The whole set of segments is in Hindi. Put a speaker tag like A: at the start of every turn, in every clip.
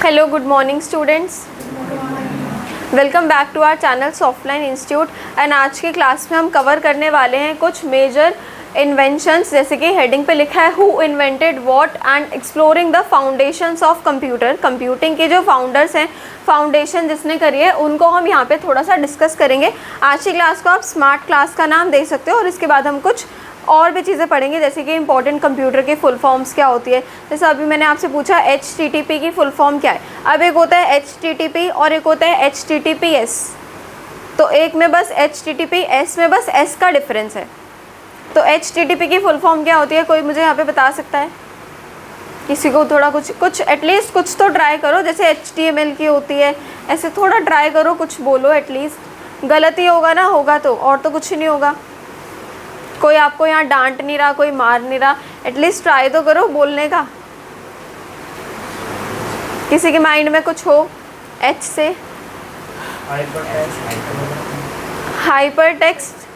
A: Hello, good morning students. Welcome back to our channel Softline institute. And आज की क्लास में हम कवर करने वाले हैं कुछ मेजर इन्वेंशंस, जैसे कि हेडिंग पे लिखा है who invented what and exploring the foundations of computer. Computing के जो फाउंडर्स हैं, फाउंडेशन जिसने करी है, उनको हम यहाँ पे थोड़ा सा डिस्कस करेंगे। आज की क्लास को आप स्मार्ट क्लास का नाम दे सकते हो और इसके बाद हम कुछ और भी चीज़ें पढ़ेंगे, जैसे कि इंपॉर्टेंट कंप्यूटर की फुल फॉर्म्स क्या होती है। जैसे अभी मैंने आपसे पूछा HTTP की फुल फॉर्म क्या है। अब एक होता है HTTP और एक होता है HTTPS। तो एक में बस HTTPS में बस S का डिफरेंस है। तो HTTP की फुल फॉर्म क्या होती है, कोई मुझे यहाँ पे बता सकता है? किसी को थोड़ा कुछ एटलीस्ट कुछ तो ट्राई करो। जैसे HTML की होती है, ऐसे थोड़ा ट्राई करो, कुछ बोलो एटलीस्ट। गलती होगा ना, होगा तो, और तो कुछ नहीं होगा। कोई आपको यहाँ डांट नहीं रहा, कोई मार नहीं रहा, एटलीस्ट ट्राई तो करो बोलने का। किसी के माइंड में कुछ हो? H से hyper text,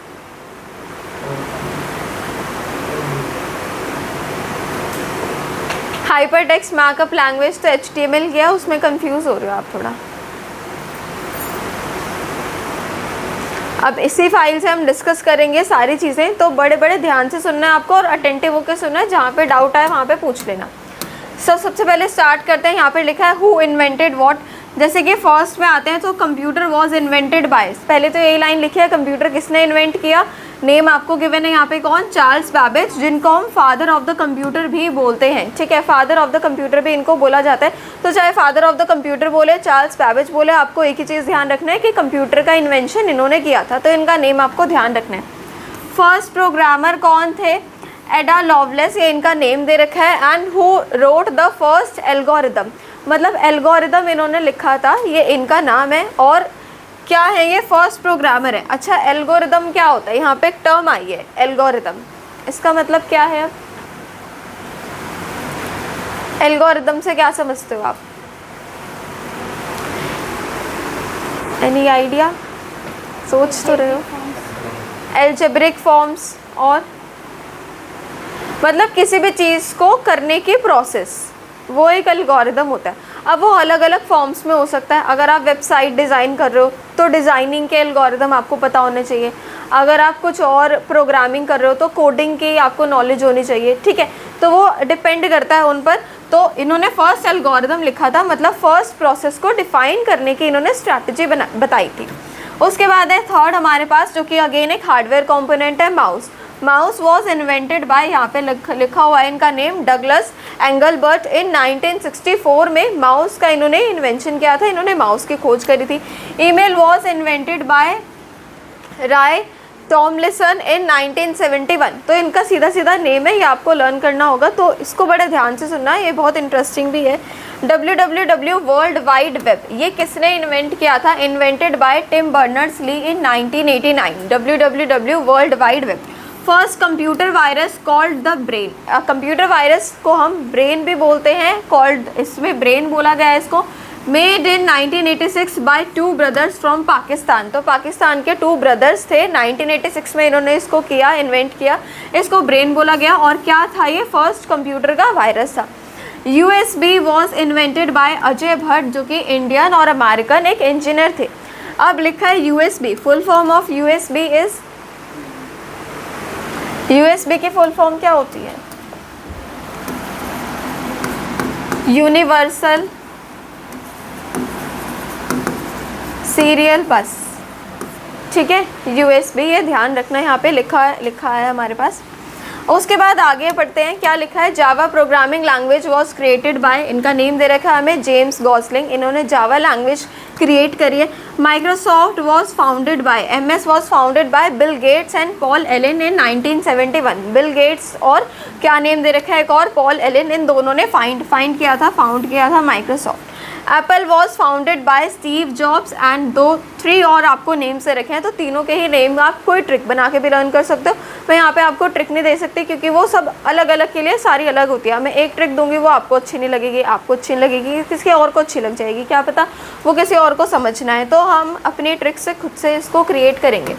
A: hyper text markup language तो HTML किया, उसमें कंफ्यूज हो रहे हो आप थोड़ा। अब इसी फाइल से हम डिस्कस करेंगे सारी चीज़ें, तो बड़े बड़े ध्यान से सुनना है आपको और अटेंटिव होकर सुनना है। जहाँ पे डाउट आए वहाँ पे पूछ लेना। सबसे पहले स्टार्ट करते हैं। यहाँ पे लिखा है हु इन्वेंटेड व्हाट। जैसे कि फर्स्ट में आते हैं तो कंप्यूटर वॉज इन्वेंटेड बाय। पहले तो यही लाइन लिखी है, कंप्यूटर किसने इन्वेंट किया। नेम आपको गिवन है यहाँ पे, कौन? चार्ल्स बैबेज, जिनको हम फादर ऑफ द कंप्यूटर भी बोलते हैं। ठीक है, फादर ऑफ द कंप्यूटर भी इनको बोला जाता है। तो चाहे फादर ऑफ द कंप्यूटर बोले, चार्ल्स बैबेज बोले, आपको एक ही चीज़ ध्यान रखना है कि कंप्यूटर का इन्वेंशन इन्होंने किया था, तो इनका नेम आपको ध्यान रखना है। फर्स्ट प्रोग्रामर कौन थे? एडा लवलेस, ये इनका नेम दे रखा है। And who wrote the first algorithm, मतलब एल्गोरिदम इन्होंने लिखा था, ये इनका नाम है। और क्या है ये? फर्स्ट प्रोग्रामर है। अच्छा, एल्गोरिदम क्या होता है? यहाँ पे एक टर्म आई है एल्गोरिदम, इसका मतलब क्या है? अब एल्गोरिदम से क्या समझते हो आप? Any idea? सोच तो रहे हो? एल्जेब्रिक फॉर्म्स, और मतलब किसी भी चीज़ को करने की प्रोसेस, वो एक एल्गोरिदम होता है। अब वो अलग अलग फॉर्म्स में हो सकता है। अगर आप वेबसाइट डिज़ाइन कर रहे हो तो डिज़ाइनिंग के एल्गोरिदम आपको पता होने चाहिए। अगर आप कुछ और प्रोग्रामिंग कर रहे हो तो कोडिंग की आपको नॉलेज होनी चाहिए। ठीक है, तो वो डिपेंड करता है उन पर। तो इन्होंने फर्स्ट एल्गोरिदम लिखा था, मतलब फर्स्ट प्रोसेस को डिफाइन करने की इन्होंने स्ट्रैटेजी बताई थी। उसके बाद है थर्ड हमारे पास, जो कि अगेन एक हार्डवेयर कॉम्पोनेंट है, mouse. Mouse was invented by, यहाँ पे लिखा हुआ है इनका नेम, डगलस एंगलबर्ट। इन 1964 में माउस का इन्होंने इन्वेंशन किया था, इन्होंने माउस की खोज करी थी। ईमेल वॉज इन्वेंटेड बाय राय टॉमलिसन इन 1971। तो इनका सीधा सीधा नेम है, ये आपको लर्न करना होगा, तो इसको बड़े ध्यान से सुनना, ये बहुत इंटरेस्टिंग भी है। www वर्ल्ड वाइड वेब, ये किसने इन्वेंट किया था? Invented by Tim Berners Lee in 1989। www world wide web. First computer virus called the brain. Computer virus को हम ब्रेन भी बोलते हैं, कॉल्ड, इसमें ब्रेन बोला गया है इसको। Made in 1986 by 2 brothers from Pakistan. तो पाकिस्तान के 2 ब्रदर्स थे, 1986 में इन्होंने इसको किया, इन्वेंट किया, इसको ब्रेन बोला गया। और क्या था ये? फर्स्ट कंप्यूटर का वायरस था। USB was invented by Ajay Bhatt, जो कि इंडियन और अमेरिकन एक इंजीनियर थे। अब लिखा है USB, full form of USB is, USB की फुल फॉर्म क्या होती है? यूनिवर्सल सीरियल बस। ठीक है, USB, ये ध्यान रखना, यहाँ पे लिखा है हमारे पास। उसके बाद आगे पढ़ते हैं, क्या लिखा है? Java programming language was created by, इनका नेम दे रखा है हमें, जेम्स गॉसलिंग, इन्होंने जावा लैंग्वेज क्रिएट करी है। Microsoft was founded bye, MS was founded bye Bill Gates and Paul Allen in 1971। Bill Gates और क्या नेम दे रखा है एक और, पॉल एलन, इन दोनों ने फाउंड किया था Microsoft. Apple was founded bye Steve jobs and 3 और आपको नेम से रखे हैं, तो तीनों के ही नेम आप कोई ट्रिक बना के भी लर्न कर सकते हो। मैं यहाँ पे आपको ट्रिक नहीं दे सकती क्योंकि वो सब अलग अलग के लिए सारी अलग होती है। मैं एक ट्रिक दूंगी, वो आपको अच्छी नहीं लगेगी, आपको अच्छी नहीं लगेगी, किसी और को अच्छी लग जाएगी, क्या पता वो किसी और को समझना है। तो हम अपनी ट्रिक से खुद से इसको क्रिएट करेंगे।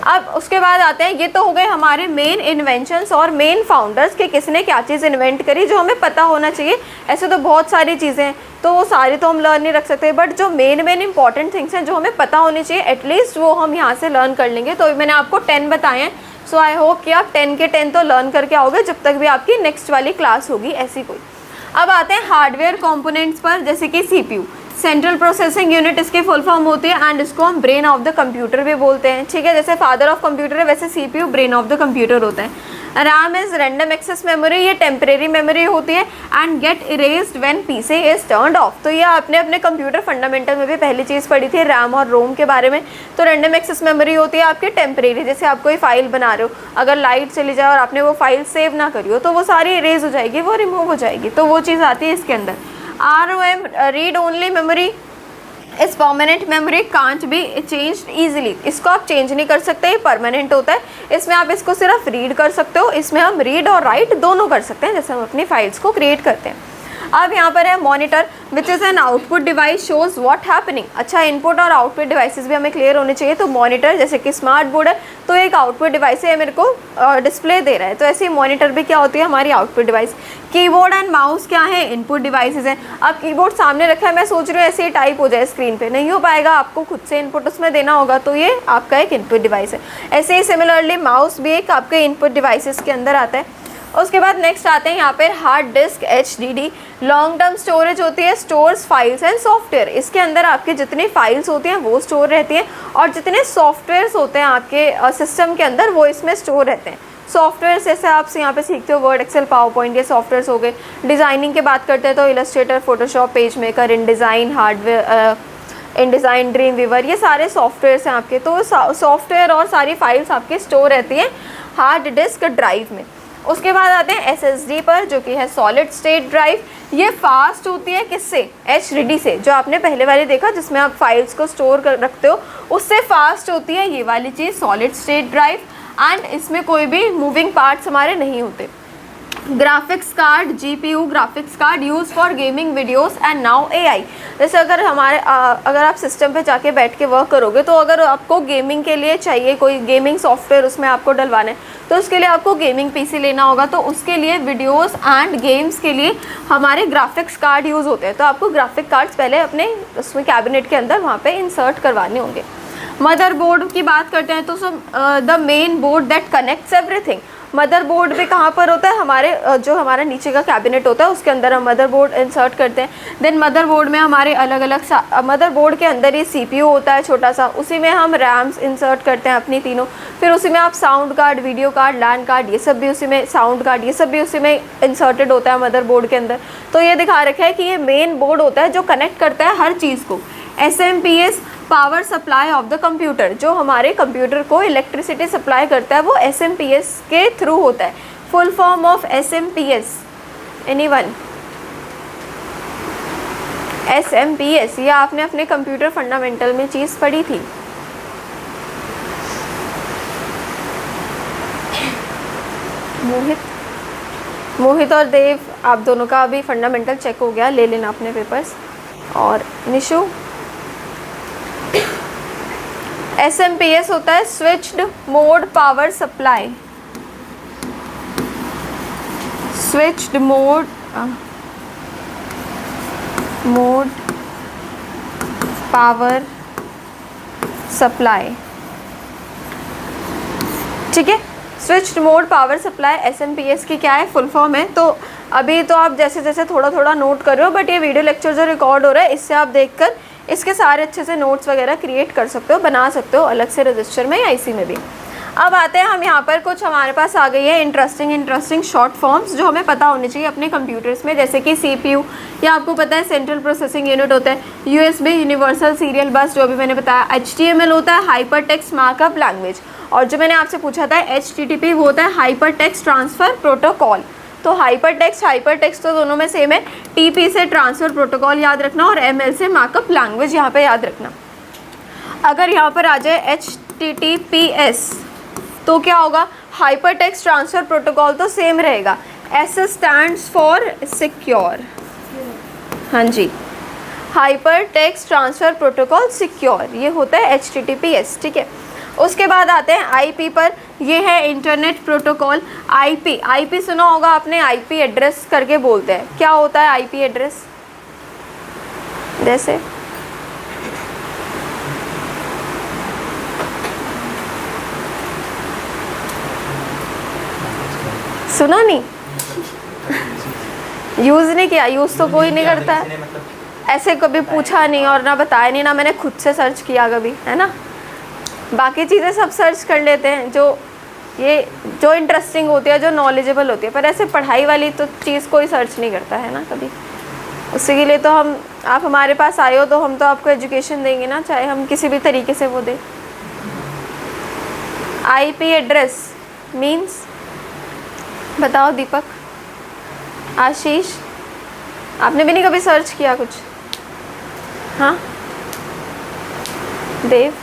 A: अब उसके बाद आते हैं, ये तो हो गए हमारे मेन इन्वेंशंस और मेन फाउंडर्स कि किसने क्या चीज़ इन्वेंट करी, जो हमें पता होना चाहिए। ऐसे तो बहुत सारी चीज़ें हैं, तो वो सारी तो हम लर्न नहीं रख सकते, बट जो मेन इंपॉर्टेंट थिंग्स हैं जो हमें पता होनी चाहिए एटलीस्ट, वो हम यहाँ से लर्न कर लेंगे। तो मैंने आपको 10 बताए हैं, सो आई होप कि आप 10 के 10 तो लर्न करके आओगे जब तक भी आपकी नेक्स्ट वाली क्लास होगी ऐसी कोई। अब आते हैं हार्डवेयर कंपोनेंट्स पर, जैसे कि सीपीयू, सेंट्रल प्रोसेसिंग यूनिट इसकी फुल फॉर्म होती है, एंड इसको हम ब्रेन ऑफ द कंप्यूटर भी बोलते हैं, ठीक है। जैसे फादर ऑफ कंप्यूटर है, वैसे CPU brain of the computer होता है। RAM is random access memory, ये टेम्परेरी मेमोरी होती है, and get erased when PC is turned off. तो ये आपने अपने कंप्यूटर फंडामेंटल में भी पहली चीज़ पढ़ी थी रैम और रोम के बारे में। तो रैंडम एक्सेस मेमोरी होती है आपकी टेम्परेरी, जैसे आप कोई फाइल बना रहे हो, अगर लाइट चली जाए और आपने वो फाइल सेव ना करी हो तो वो सारी इरेज हो जाएगी, वो रिमूव हो जाएगी, तो वो चीज़ आती है इसके अंदर। ROM रीड ओनली मेमोरी इस permanent memory can't be changed easily, इसको आप चेंज नहीं कर सकते, ये परमानेंट होता है। इसमें आप इसको सिर्फ रीड कर सकते हो, इसमें हम रीड और राइट दोनों कर सकते हैं, जैसे हम अपनी फाइल्स को क्रिएट करते हैं। अब यहाँ पर है monitor, which is an output device shows what happening. अच्छा, इनपुट और आउटपुट डिवाइसेस भी हमें क्लियर होने चाहिए। तो मॉनिटर जैसे कि स्मार्ट बोर्ड है, तो एक आउटपुट डिवाइस है, मेरे को डिस्प्ले दे रहा है, तो ऐसे ही मॉनिटर भी क्या होती है, हमारी output device. Keyboard and mouse क्या है, इनपुट डिवाइसेस हैं। अब कीबोर्ड सामने रखा है, मैं सोच रही हूँ ऐसे ही टाइप हो जाए स्क्रीन पे, नहीं हो पाएगा, आपको खुद से इनपुट उसमें देना होगा, तो ये आपका एक इनपुट डिवाइस है। ऐसे ही सिमिलरली माउस भी एक आपके इनपुट डिवाइसेस के अंदर आता है। उसके बाद नेक्स्ट आते हैं यहाँ पे hard disk, HDD, long term storage होती है, स्टोर्स फाइल्स एंड सॉफ्टवेयर। इसके अंदर आपकी जितनी फाइल्स होती हैं वो स्टोर रहती हैं, और जितने सॉफ्टवेयर्स होते हैं आपके सिस्टम के अंदर वो इसमें स्टोर रहते हैं। सॉफ्टवेयर जैसे आप यहाँ पे सीखते हो वर्ड, एक्सेल, पावर पॉइंट, ये सॉफ्टवेयर्स हो गए। डिज़ाइनिंग की बात करते हैं तो इलस्ट्रेटर, फोटोशॉप, पेज मेकर, इन डिज़ाइन, हार्डवेयर, इन डिज़ाइन, ड्रीम वीवर, ये सारे सॉफ्टवेयर्स हैं आपके। तो सॉफ्टवेयर और सारी फाइल्स आपके स्टोर रहती हैं हार्ड डिस्क ड्राइव में। उसके बाद आते हैं SSD पर, जो कि है सॉलिड स्टेट ड्राइव। ये फास्ट होती है किससे, HDD से, जो आपने पहले वाली देखा जिसमें आप फाइल्स को स्टोर कर रखते हो, उससे फास्ट होती है ये वाली चीज़ सॉलिड स्टेट ड्राइव, एंड इसमें कोई भी मूविंग पार्ट्स हमारे नहीं होते। Graphics card, GPU graphics card use for gaming videos and now AI। जैसे अगर अगर आप सिस्टम पे जाके बैठ के वर्क करोगे, तो अगर आपको गेमिंग के लिए चाहिए कोई गेमिंग सॉफ्टवेयर उसमें आपको डलवाना है, तो उसके लिए आपको गेमिंग PC लेना होगा। तो उसके लिए वीडियोस एंड गेम्स के लिए हमारे ग्राफिक्स कार्ड यूज़ होते हैं। तो आपको ग्राफिक कार्ड्स पहले अपने उसमें कैबिनेट के अंदर वहाँ पे इंसर्ट करवाने होंगे। मदरबोर्ड की बात करते हैं तो the main board that connects everything. Motherboard भी कहाँ पर होता है, हमारे जो हमारा नीचे का कैबिनेट होता है उसके अंदर हम मदरबोर्ड इंसर्ट करते हैं। देन मदरबोर्ड में हमारे अलग अलग मदरबोर्ड के अंदर ही CPU होता है छोटा सा, उसी में हम रैम्स इंसर्ट करते हैं अपनी तीनों। फिर उसी में आप साउंड कार्ड, वीडियो कार्ड, लैन कार्ड, ये सब भी उसी में, साउंड कार्ड, ये सब भी उसी में इंसर्टेड होता है मदरबोर्ड के अंदर। तो ये दिखा रखा है कि ये मेन बोर्ड होता है जो कनेक्ट करता है हर चीज़ को। SMPS power supply of the computer, जो हमारे कंप्यूटर को इलेक्ट्रिसिटी सप्लाई करता है वो SMPS के थ्रू होता है। Full form of SMPS, anyone? SMPS ये आपने अपने कंप्यूटर फंडामेंटल में चीज़ पढ़ी थी। मोहित और देव, आप दोनों का अभी फंडामेंटल चेक हो गया, ले लेना अपने पेपर्स। और निशु, SMPS होता है switched mode power supply, switched mode power supply, ठीक है। Switched mode power supply SMPS की क्या है, फुल फॉर्म है। तो अभी तो आप जैसे जैसे थोड़ा थोड़ा नोट कर रहे हो, बट ये वीडियो लेक्चर जो रिकॉर्ड हो रहा है इससे आप देखकर इसके सारे अच्छे से नोट्स वगैरह क्रिएट कर सकते हो, बना सकते हो अलग से रजिस्टर में या इसी में भी। अब आते हैं हम यहाँ पर, कुछ हमारे पास आ गई है इंटरेस्टिंग शॉर्ट फॉर्म्स जो हमें पता होने चाहिए अपने कंप्यूटर्स में, जैसे कि CPU, या आपको पता है सेंट्रल प्रोसेसिंग यूनिट होता है। USB यूनिवर्सल सीरियल बस, जो भी मैंने बताया। HTML होता है हाइपर टेक्स्ट मार्कअप लैंग्वेज, और जो मैंने आपसे पूछा था HTTP वो होता है हाइपर टेक्स्ट ट्रांसफ़र प्रोटोकॉल। तो हाइपर टेक्स्ट तो दोनों में सेम है। TP से ट्रांसफ़र प्रोटोकॉल याद रखना, और ML से मार्कअप लैंग्वेज यहाँ पे याद रखना। अगर यहाँ पर आ जाए HTTPS तो क्या होगा, हाइपर टेक्स्ट ट्रांसफ़र प्रोटोकॉल तो सेम रहेगा। S स्टैंड्स फॉर सिक्योर, हाँ जी, hyper text transfer protocol secure, ये होता है HTTPS, ठीक है। उसके बाद आते हैं आईपी पर। ये है इंटरनेट प्रोटोकॉल। आईपी, आईपी सुना होगा आपने, आईपी एड्रेस करके बोलते हैं। क्या होता है आईपी एड्रेस? जैसे सुना नहीं, यूज़ नहीं किया, यूज़ तो कोई नहीं करता है, ऐसे कभी पूछा नहीं और ना बताया नहीं, ना मैंने खुद से सर्च किया कभी, है ना। बाकी चीज़ें सब सर्च कर लेते हैं जो इंटरेस्टिंग होती है, जो नॉलेजेबल होती है, पर ऐसे पढ़ाई वाली तो चीज़ कोई सर्च नहीं करता है ना कभी। उसी के लिए तो आप हमारे पास आए हो तो हम तो आपको एजुकेशन देंगे ना, चाहे हम किसी भी तरीके से वो दें। आईपी एड्रेस मीन्स, बताओ दीपक, आशीष, आपने भी नहीं कभी सर्च किया कुछ? हाँ देव,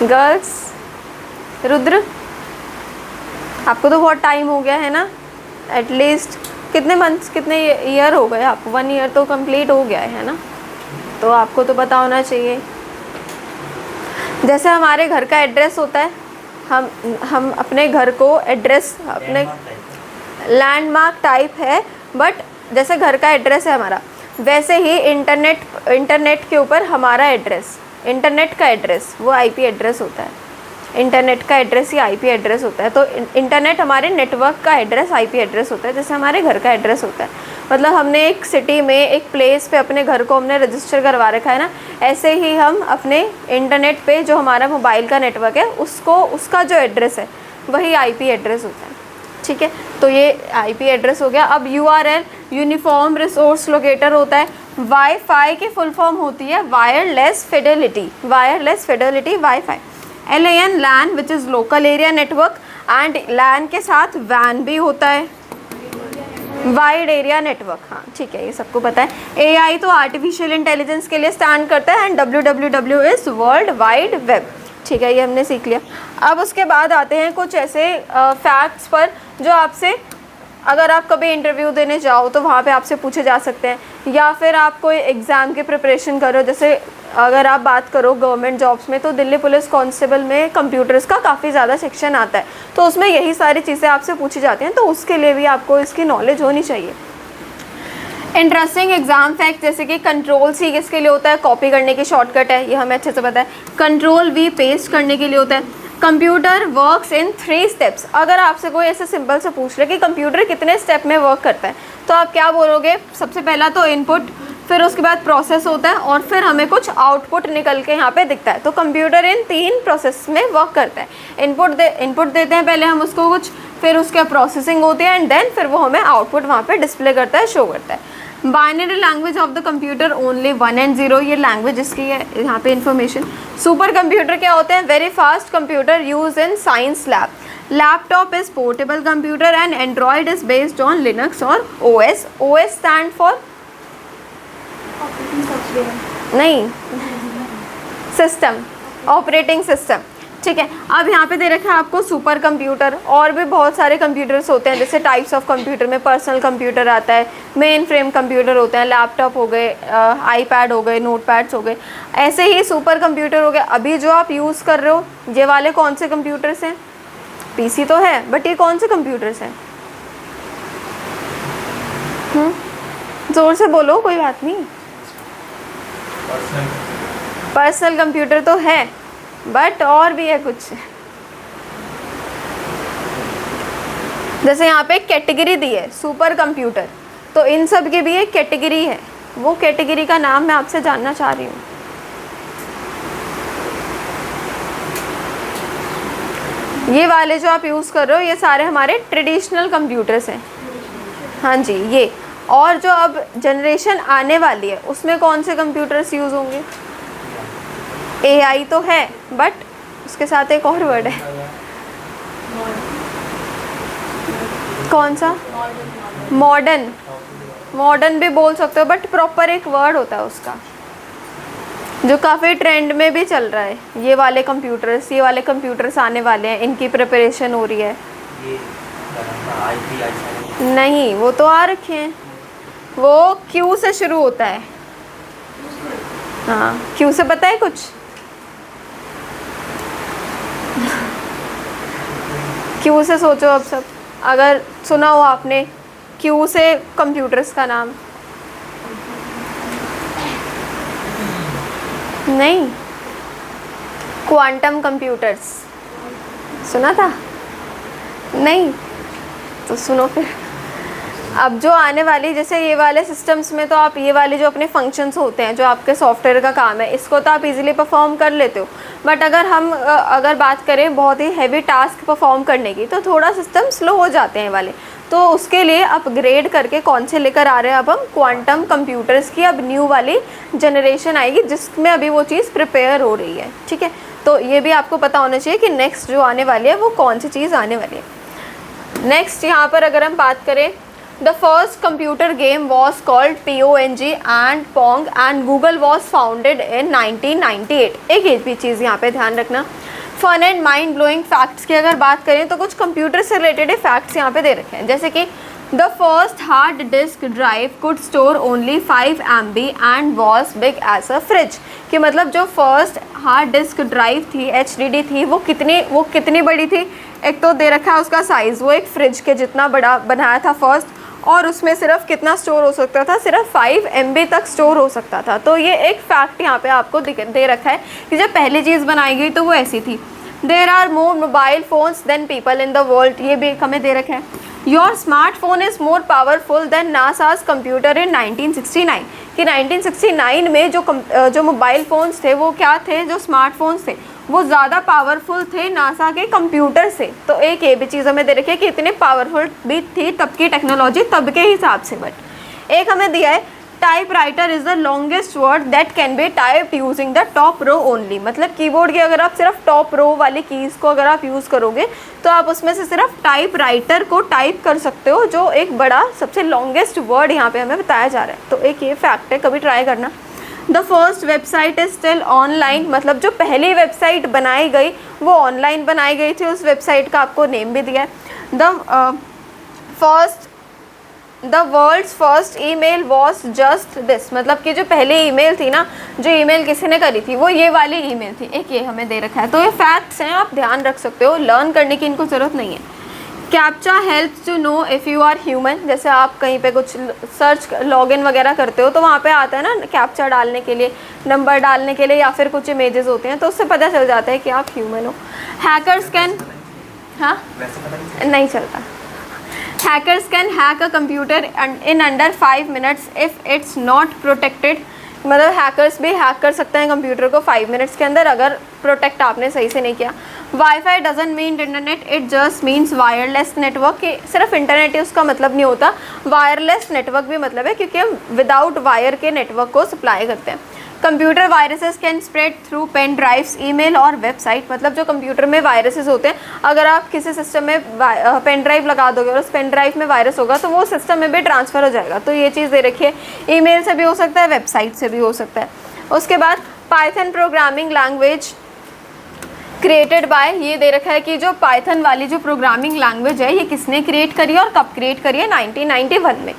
A: गर्ल्स, रुद्र, आपको तो बहुत टाइम हो गया है ना, एटलीस्ट कितने मंथ्स, कितने ईयर हो गए आपको? 1 ईयर तो कंप्लीट हो गया है ना, तो आपको तो पता होना चाहिए। जैसे हमारे घर का एड्रेस होता है, हम अपने घर को एड्रेस, अपने लैंडमार्क टाइप है, बट जैसे घर का एड्रेस है हमारा, वैसे ही इंटरनेट के ऊपर हमारा एड्रेस, इंटरनेट का एड्रेस वो आईपी एड्रेस होता है। इंटरनेट का एड्रेस ही आईपी एड्रेस होता है। तो इंटरनेट हमारे नेटवर्क का एड्रेस आईपी एड्रेस होता है, जैसे हमारे घर का एड्रेस होता है। मतलब हमने एक सिटी में, एक प्लेस पे अपने घर को हमने रजिस्टर करवा रखा है ना, ऐसे ही हम अपने इंटरनेट पे जो हमारा मोबाइल का नेटवर्क है उसका जो एड्रेस है वही आईपी एड्रेस होता है। ठीक है, तो ये आईपी एड्रेस हो गया। अब यूआरएल, यूनिफॉर्म रिसोर्स लोकेटर होता है। वाईफाई की फुल फॉर्म होती है wireless fidelity, wireless fidelity wifi. LAN, LAN which is local area network, and LAN के साथ वैन भी होता है, वाइड एरिया नेटवर्क। हाँ ठीक है, ये सबको पता है। AI तो आर्टिफिशियल इंटेलिजेंस के लिए स्टैंड करता है, and WWW is world wide web. ठीक है, ये हमने सीख लिया। अब उसके बाद आते हैं कुछ ऐसे फैक्ट्स पर जो आपसे, अगर आप कभी इंटरव्यू देने जाओ तो वहाँ पे आपसे पूछे जा सकते हैं, या फिर आप कोई एग्ज़ाम की प्रिपरेशन करो। जैसे अगर आप बात करो गवर्नमेंट जॉब्स में, तो दिल्ली पुलिस कांस्टेबल में कंप्यूटर्स का काफ़ी ज़्यादा सेक्शन आता है, तो उसमें यही सारी चीज़ें आपसे पूछी जाती हैं, तो उसके लिए भी आपको इसकी नॉलेज होनी चाहिए। इंटरेस्टिंग एग्जाम फैक्ट, जैसे कि कंट्रोल C किसके लिए होता है? कॉपी करने की शॉर्टकट है, ये हमें अच्छे से पता है। कंट्रोल V पेस्ट करने के लिए होता है। Computer works in 3 steps. अगर आपसे कोई ऐसे सिंपल से पूछ ले कि कंप्यूटर कितने स्टेप में वर्क करता है, तो आप क्या बोलोगे? सबसे पहला तो इनपुट, फिर उसके बाद प्रोसेस होता है, और फिर हमें कुछ आउटपुट निकल के यहाँ पे दिखता है। तो कंप्यूटर इन 3 प्रोसेस में वर्क करता है। इनपुट देते हैं पहले हम उसको कुछ, फिर उसके प्रोसेसिंग होती है, एंड देन फिर वो हमें आउटपुट वहाँ पे डिस्प्ले करता है, शो करता है। Binary language of the computer only 1 and 0, ये लैंग्वेज इसकी है यहाँ पे इन्फॉर्मेशन। सुपर कंप्यूटर क्या होते हैं? Very fast computer use in science lab. Laptop is portable computer, and Android is based on Linux और OS। OS स्टैंड फॉर नहीं, सिस्टम, ऑपरेटिंग सिस्टम। ठीक है, अब यहाँ पे दे रखा है आपको सुपर कंप्यूटर। और भी बहुत सारे कंप्यूटर्स होते हैं, जैसे टाइप्स ऑफ कंप्यूटर में पर्सनल कंप्यूटर आता है, मेन फ्रेम कंप्यूटर होते हैं, लैपटॉप हो गए, आईपैड हो गए, नोटपैड्स हो गए, ऐसे ही सुपर कंप्यूटर हो गए। अभी जो आप यूज़ कर रहे हो ये वाले कौन से कंप्यूटर्स हैं? PC तो है, बट ये कौन से कंप्यूटर्स हैं? ज़ोर से बोलो, कोई बात नहीं। पर्सनल कंप्यूटर तो है, बट और भी है कुछ। जैसे यहाँ पे कैटेगरी दी है सुपर कंप्यूटर, तो इन सब की भी एक कैटेगरी है, वो कैटेगरी का नाम मैं आपसे जानना चाह रही हूँ। ये वाले जो आप यूज़ कर रहे हो ये सारे हमारे ट्रेडिशनल कंप्यूटर्स हैं। हाँ जी, ये। और जो अब जनरेशन आने वाली है उसमें कौन से कंप्यूटर्स यूज़ होंगे? AI तो है, बट उसके साथ एक और वर्ड है, कौन सा? मॉडर्न। मॉडर्न भी बोल सकते हो, बट प्रॉपर एक वर्ड होता है उसका, जो काफ़ी ट्रेंड में भी चल रहा है। ये वाले कंप्यूटर्स आने वाले हैं, इनकी प्रिपरेशन हो रही है। नहीं, वो तो आ रखे हैं, वो Q से शुरू होता है। हाँ, Q से पता है कुछ? क्यू से सोचो अब सब, अगर सुना हो आपने क्यू से कंप्यूटर्स का नाम, नहीं, क्वांटम कंप्यूटर्स सुना था? नहीं, तो सुनो फिर। अब जो आने वाली, जैसे ये वाले सिस्टम्स में तो आप ये वाले जो अपने फंक्शंस होते हैं, जो आपके सॉफ्टवेयर का काम है, इसको तो आप इजीली परफॉर्म कर लेते हो। बट अगर हम अगर बात करें बहुत ही हैवी टास्क परफॉर्म करने की, तो थोड़ा सिस्टम स्लो हो जाते हैं वाले। तो उसके लिए अपग्रेड करके कौन से लेकर आ रहे हैं अब हम, क्वांटम कंप्यूटर्स की अब न्यू वाली जनरेशन आएगी, जिसमें अभी वो चीज़ प्रिपेयर हो रही है। ठीक है, तो ये भी आपको पता होना चाहिए कि नेक्स्ट जो आने वाली है वो कौन सी चीज़ आने वाली है। नेक्स्ट यहाँ पर अगर हम बात करें, the first computer game was called PONG and Pong and Google was founded in 1998। एक ये भी चीज़ यहाँ पे ध्यान रखना। Fun and mind blowing facts की अगर बात करें तो कुछ कंप्यूटर से रिलेटेड फैक्ट्स यहाँ पे दे रखे हैं, जैसे कि the first hard disk drive could store only 5 MB and was big as a fridge. कि मतलब जो फर्स्ट हार्ड डिस्क ड्राइव थी, HDD थी, वो कितनी बड़ी थी। एक तो दे रखा है उसका साइज़, वो एक फ्रिज के जितना बड़ा बनाया था फर्स्ट, और उसमें सिर्फ कितना स्टोर हो सकता था, सिर्फ 5 MB तक स्टोर हो सकता था। तो ये एक फैक्ट यहाँ पे आपको दे रखा है कि जब पहली चीज़ बनाई गई तो वो ऐसी थी। There are more mobile phones than people in the world, ये भी हमें दे रखा है। Your smartphone is more powerful than NASA's computer in 1969। कि 1969 में जो मोबाइल फ़ोन्स थे वो क्या थे, जो स्मार्टफोन्स थे वो ज़्यादा पावरफुल थे नासा के कंप्यूटर से। तो एक ये भी चीज़ हमें दे रखी है कि इतने पावरफुल भी थी तब की टेक्नोलॉजी, तब के हिसाब से। बट एक हमें दिया है, typewriter is the longest word that can be typed using the top row only. मतलब कीबोर्ड की अगर आप सिर्फ टॉप रो वाली कीज़ को अगर आप यूज़ करोगे तो आप उसमें से सिर्फ टाइपराइटर को टाइप कर सकते हो, जो एक बड़ा सबसे लॉन्गेस्ट वर्ड यहाँ पे हमें बताया जा रहा है। तो एक ये फैक्ट है, कभी ट्राई करना। The first website is still online, मतलब जो पहली वेबसाइट बनाई गई वो ऑनलाइन बनाई गई थी। उस वेबसाइट का आपको नेम भी दिया है। The world's first email was just this, मतलब कि जो पहली ईमेल थी ना, जो ईमेल किसी ने करी थी वो ये वाली ईमेल थी। एक ये हमें दे रखा है। तो ये फैक्ट्स हैं, आप ध्यान रख सकते हो, लर्न करने की इनको ज़रूरत नहीं है। Captcha helps to know if you are human. जैसे आप कहीं पे कुछ सर्च लॉगिन वगैरह करते हो तो वहाँ पे आता है ना कैप्चा डालने के लिए, नंबर डालने के लिए, या फिर कुछ इमेजेस होते हैं, तो उससे पता चल जाता है कि आप ह्यूमन हो। हैकर्स कैन, हाँ नहीं चलता। Hackers can hack a computer in under 5 minutes if it's not protected. मतलब हैकर्स भी हैक कर सकते हैं कंप्यूटर को 5 मिनट्स के अंदर, अगर प्रोटेक्ट आपने सही से नहीं किया। Wifi doesn't mean internet, it just means wireless network. कि सिर्फ इंटरनेट ही उसका मतलब नहीं होता, वायरलेस नेटवर्क भी मतलब है, क्योंकि हम विदाउट वायर के नेटवर्क को सप्लाई करते हैं। Computer viruses can spread through pen drives, email और वेबसाइट। मतलब जो कंप्यूटर में वायरसेस होते हैं, अगर आप किसी सिस्टम में पेन ड्राइव लगा दोगे और उस पेन ड्राइव में वायरस होगा तो वो सिस्टम में भी ट्रांसफ़र हो जाएगा। तो ये चीज़ दे रखी है। ईमेल से भी हो सकता है, वेबसाइट से भी हो सकता है। उसके बाद Python programming language created by, ये दे रखा है कि जो पाइथन वाली जो प्रोग्रामिंग लैंग्वेज है ये किसने क्रिएट करी है और कब क्रिएट करी है, 1991 में।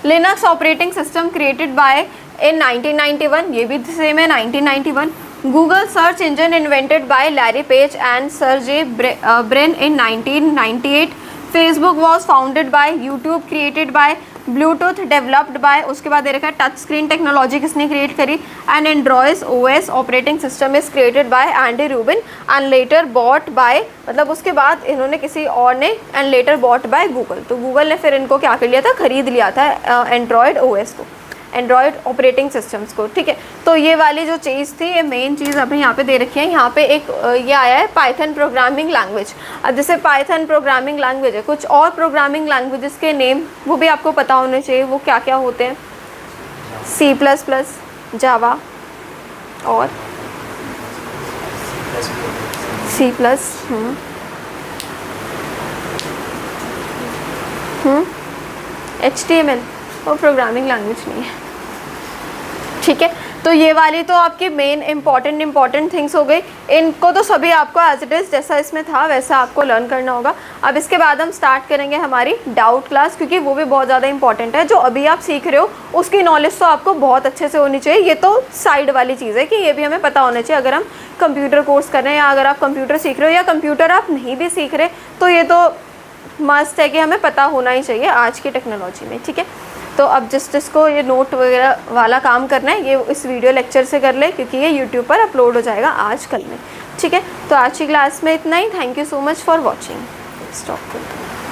A: Linux operating system created by in 1991, ये भी सेम है 1991। Google search engine invented by Larry Page and Sergey Brin in 1998। Facebook was founded by, YouTube created by, Bluetooth developed by, उसके बाद दे रखा है टच स्क्रीन टेक्नोलॉजी किसने क्रिएट करी, and Android OS operating system is created by Andy Rubin and later bought by, मतलब उसके बाद इन्होंने किसी और ने, and later bought by Google. तो गूगल ने फिर इनको क्या कर लिया था, खरीद लिया था एंड्रॉयड OS को, एंड्रॉयड ऑपरेटिंग सिस्टम्स को। ठीक है, तो ये वाली जो चीज़ थी, ये मेन चीज़ अभी यहाँ पे दे रखी है। यहाँ पे एक ये आया है पाइथन प्रोग्रामिंग लैंग्वेज। अब जैसे पाइथन प्रोग्रामिंग लैंग्वेज है, कुछ और प्रोग्रामिंग लैंग्वेजेस के नेम वो भी आपको पता होने चाहिए, वो क्या क्या होते हैं। C++, जावा और C++, HTML, वो प्रोग्रामिंग लैंग्वेज नहीं है। ठीक है, तो ये वाली तो आपकी मेन इंपॉर्टेंट थिंग्स हो गई। इनको तो सभी आपको एज इट इज़ जैसा इसमें था वैसा आपको लर्न करना होगा। अब इसके बाद हम स्टार्ट करेंगे हमारी डाउट क्लास, क्योंकि वो भी बहुत ज़्यादा इंपॉर्टेंट है। जो अभी आप सीख रहे हो उसकी नॉलेज तो आपको बहुत अच्छे से होनी चाहिए। ये तो साइड वाली चीज़ है कि ये भी हमें पता होना चाहिए अगर हम कंप्यूटर कोर्स कर रहे हैं, या अगर आप कंप्यूटर सीख रहे हो, या कंप्यूटर आप नहीं भी सीख रहे, तो ये तो मस्ट है कि हमें पता होना ही चाहिए आज की टेक्नोलॉजी में। ठीक है, तो अब जिसको ये नोट वगैरह वाला काम करना है ये इस वीडियो लेक्चर से कर ले, क्योंकि ये यूट्यूब पर अपलोड हो जाएगा आज कल में। ठीक है, तो आज की क्लास में इतना ही। Thank you so much for watching. Stop कर दो।